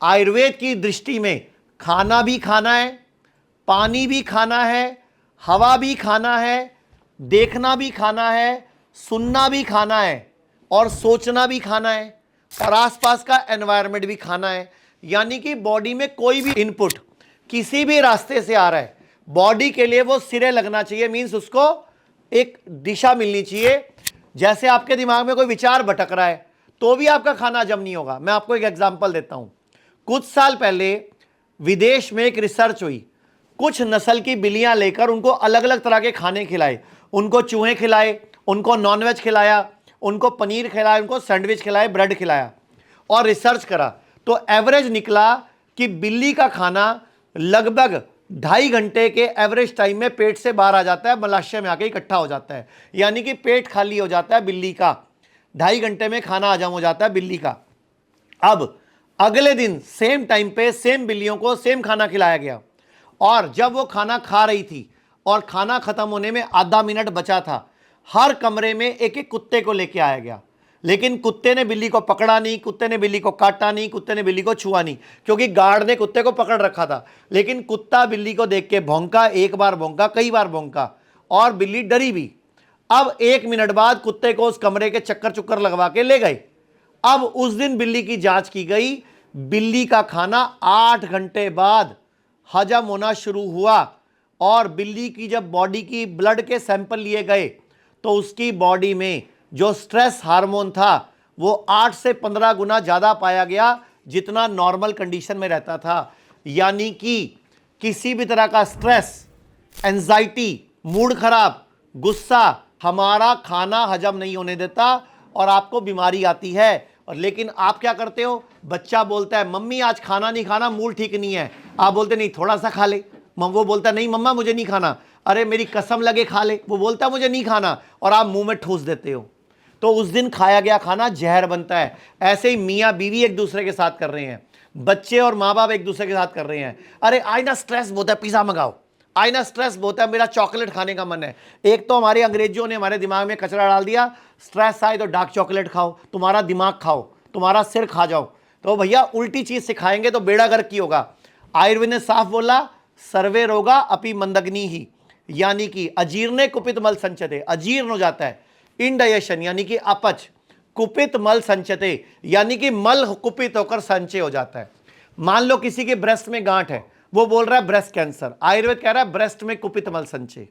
आयुर्वेद की दृष्टि में खाना भी खाना है, पानी भी खाना है, हवा भी खाना है, देखना भी खाना है, सुनना भी खाना है और सोचना भी खाना है और आसपास का एनवायरनमेंट भी खाना है। यानी कि बॉडी में कोई भी इनपुट किसी भी रास्ते से आ रहा है, बॉडी के लिए वो सिरे लगना चाहिए, मींस उसको एक दिशा मिलनी चाहिए। जैसे आपके दिमाग में कोई विचार भटक रहा है तो भी आपका खाना हजम नहीं होगा। मैं आपको एक एग्जांपल देता हूं। कुछ साल पहले विदेश में एक रिसर्च हुई, कुछ नस्ल की बिल्लियां लेकर उनको अलग अलग तरह के खाने खिलाए, उनको चूहे खिलाए, उनको नॉनवेज खिलाया, उनको पनीर खिलाया, उनको सैंडविच खिलाए, ब्रेड खिलाया और रिसर्च करा तो एवरेज निकला कि बिल्ली का खाना लगभग 2.5 घंटे के एवरेज टाइम में पेट से बाहर आ जाता है, मलाशय में आके इकट्ठा हो जाता है। यानी कि पेट खाली हो जाता है बिल्ली का, 2.5 घंटे में खाना हजम हो जाता है बिल्ली का। अब अगले दिन सेम टाइम पे सेम बिल्लियों को सेम खाना खिलाया गया और जब वो खाना खा रही थी और खाना खत्म होने में आधा मिनट बचा था, हर कमरे में एक एक कुत्ते को लेके आया गया, लेकिन कुत्ते ने बिल्ली को पकड़ा नहीं, कुत्ते ने बिल्ली को काटा नहीं, कुत्ते ने बिल्ली को छुआ नहीं, क्योंकि गार्ड ने कुत्ते को पकड़ रखा था। लेकिन कुत्ता बिल्ली को देख के भौंका, एक बार भौंका, कई बार भौंका और बिल्ली डरी भी। अब 1 मिनट बाद कुत्ते को उस कमरे के चक्कर चुक्कर लगवा के ले गए। अब उस दिन बिल्ली की जांच की गई, बिल्ली का खाना 8 घंटे बाद हजम होना शुरू हुआ और बिल्ली की जब बॉडी की ब्लड के सैंपल लिए गए तो उसकी बॉडी में जो स्ट्रेस हार्मोन था वो 8 से 15 गुना ज्यादा पाया गया जितना नॉर्मल कंडीशन में रहता था। यानी कि किसी भी तरह का स्ट्रेस, एंजाइटी, मूड खराब, गुस्सा हमारा खाना हजम नहीं होने देता और आपको बीमारी आती है। और लेकिन आप क्या करते हो, बच्चा बोलता है मम्मी आज खाना नहीं खाना, मूड ठीक नहीं है, आप बोलते नहीं थोड़ा सा खा ले, वो बोलता नहीं मम्मा मुझे नहीं खाना, अरे मेरी कसम लगे खा ले, वो बोलता मुझे नहीं खाना और आप मुंह में ठूस देते हो, तो उस दिन खाया गया खाना जहर बनता है। ऐसे ही मियाँ बीवी एक दूसरे के साथ कर रहे हैं, बच्चे और माँ बाप एक दूसरे के साथ कर रहे हैं, अरे आज ना स्ट्रेस बहुत है पिज़्ज़ा मंगाओ, आज ना स्ट्रेस बहुत है मेरा चॉकलेट खाने का मन है। एक तो हमारे अंग्रेजों ने हमारे दिमाग में कचरा डाल दिया, स्ट्रेस आए तो डार्क चॉकलेट खाओ, तुम्हारा दिमाग खाओ, तुम्हारा सिर खा जाओ। तो भैया उल्टी चीज सिखाएंगे तो बेड़ा गर्क की होगा। आयुर्वेद ने साफ बोला सर्वे रोगा अपि मंदग्नि ही, यानी कि अजीर्णे कुपित मल संचते, अजीर्ण हो जाता है, इनडाइजेशन यानी कि अपच, कुपित मल संचते यानी कि मल कुपित होकर संचय हो जाता है। मान लो किसी के ब्रेस्ट में गांठ है, वो बोल रहा है ब्रेस्ट कैंसर, आयुर्वेद कह रहा है ब्रेस्ट में कुपित मल संचय।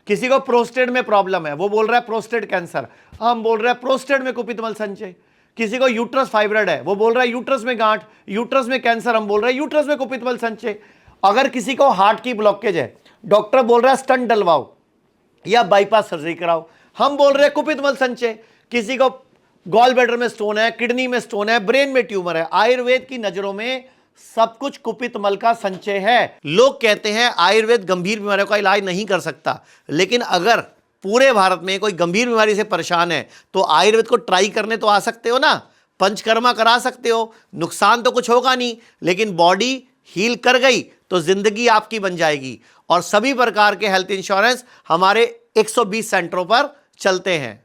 किसी को प्रोस्टेट में प्रॉब्लम है, वो बोल रहा है प्रोस्टेट कैंसर, हम बोल रहे हैं प्रोस्टेट में कुपित मल संचय। किसी को यूट्रस फाइब्रॉइड है, वो बोल रहा है यूट्रस में गांठ, यूट्रस में कैंसर, हम बोल रहे हैं यूट्रस में कुपित मल संचय। अगर किसी को हार्ट की ब्लॉकेज है, डॉक्टर बोल रहा है स्टंट डलवाओ या बाईपास सर्जरी कराओ, हम बोल रहे हैं कुपित मल संचय। किसी को गॉल ब्लैडर में स्टोन है, किडनी में स्टोन है, ब्रेन में ट्यूमर है, आयुर्वेद की नजरों में सब कुछ कुपित मल का संचय है। लोग कहते हैं आयुर्वेद गंभीर बीमारियों का इलाज नहीं कर सकता, लेकिन अगर पूरे भारत में कोई गंभीर बीमारी से परेशान है तो आयुर्वेद को ट्राई करने तो आ सकते हो ना, पंचकर्मा करा सकते हो, नुकसान तो कुछ होगा नहीं, लेकिन बॉडी हील कर गई तो जिंदगी आपकी बन जाएगी। और सभी प्रकार के हेल्थ इंश्योरेंस हमारे 120 सेंटरों पर चलते हैं।